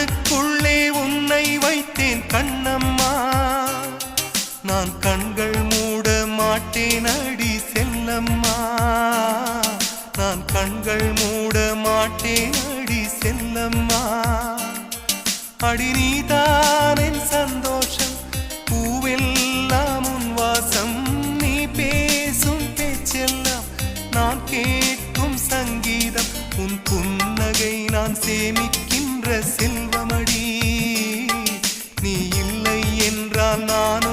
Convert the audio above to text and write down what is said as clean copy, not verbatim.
கண்ணுக்குள்ளே உன்னை வைத்தேன் கண்ணம்மா, நான் கண்கள் மூட மாட்டேன் அடி செல்லம்மா, நான் கண்கள் மூட மாட்டேன் அடி செல்லம்மா. அடி நீதான் என் சந்தோஷம், பூவெல்லாம் உன் வாசம், நீ பேசும் பேச்செல்லாம் நான் கேட்கும் சங்கீதம், உன் புன்னகை நான் சேமிக்கின்ற செல்வமடி, நீ இல்லை என்றால் நான்